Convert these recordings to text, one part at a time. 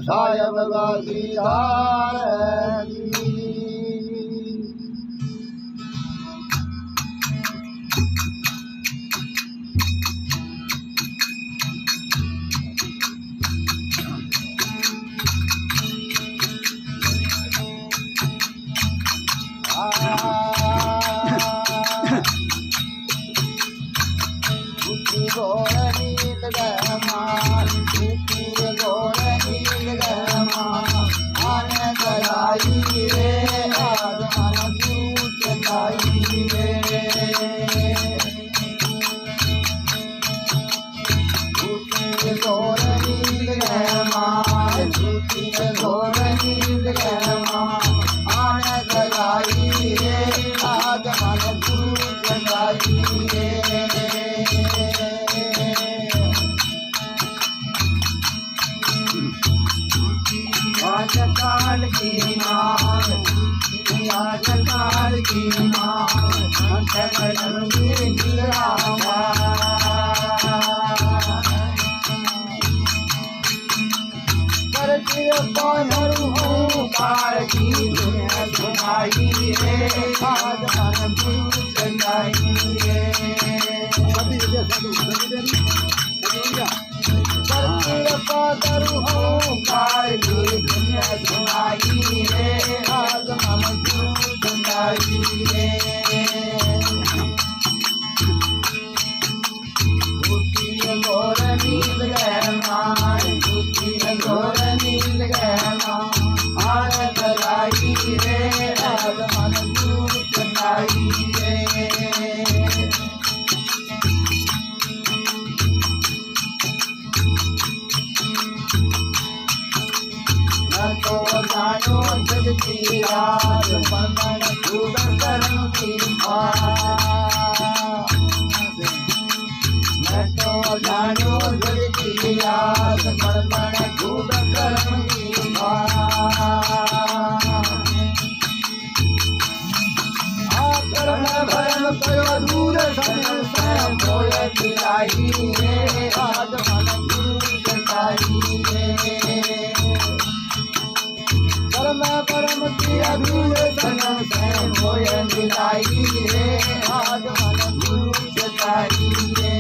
सायब गाती धार काल की मान काल की मान कार की सुनाई रे आज मन सुनाई रे कार की दुनिया सुनाई रे आज मन सुनाई रे गोर नील गहमान गोर नील गहमान आन कराई रे आज मन सुनाई रे तो जानो जग की राज मन खूब करम की मैं तो जानो जग की राज मन खूब करम की भरम करो दूर से मोय दिलाई रे आज मन दूर सताई रे परम की अधूरे सनम से मोय मिलाई रे आज मन गुरु सताई रे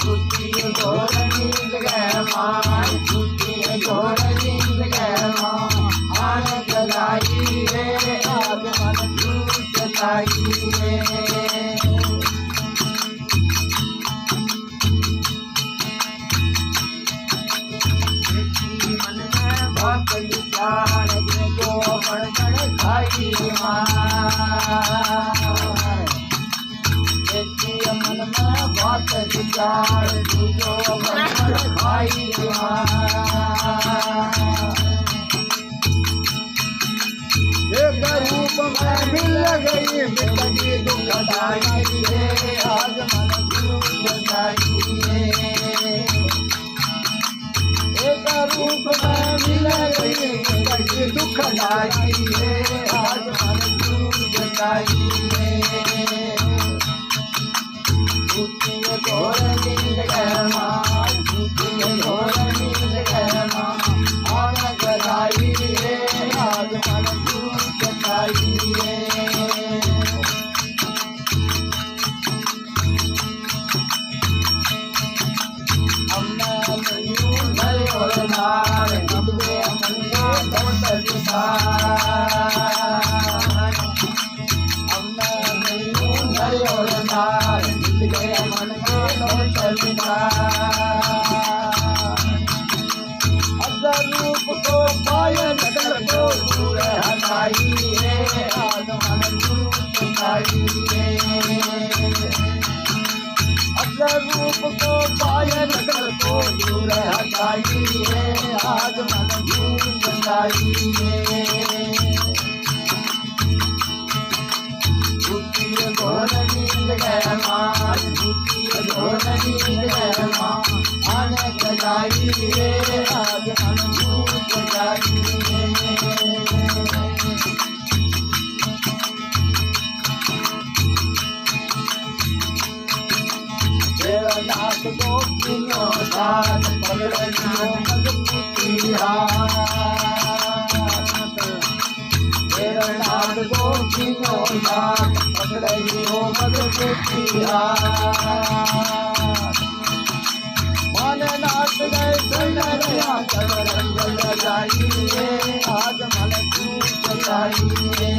छुट्टी घोर नील गहमान छुट्टी घोर नील गहमान आन गलाई रे आज मन गुरु सताई रे खाई मन में बात विचार जो खाई एक रूप में मिल गई बिकती दुखदाई रे आज मन दुखदाई रे एक रूप में मिल गई दुखदाई रे आज मन दुखदाई रे घोर नील गहमान घोर नील गहमान आन गलाई रे आज मन दुखदाई रे रूप को पाय नगर को दूर हटाई रे आज मन दुखदाई रे रूप को पाय नगर को दूर हटाई रे आज मन दुखदाई रे घोर नील गहमान घोर नील गहमान आन गलाई रे आज मन दुखदाई रे नाथ गोपिनो साथ पकड़ियो मजबूती हाथ मेरा नाथ गोपिनो साथ पकड़ियो मजबूती हाथ मन नाथ गए सुनरिया सब रंग लगाइए आज मन धूप जलाइए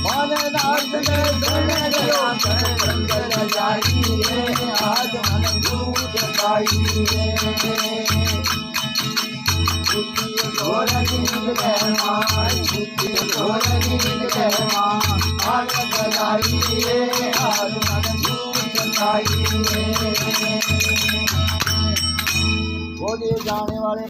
मन नाथ गए सुनरिया सब रंग लगाइए आज मन धूप जलाइए बुद्धि घोर नींद रहमान बुद्धि घोर नींद रहमान आज जलाइए आज मन धूप जलाइए बोलिए जाने वाले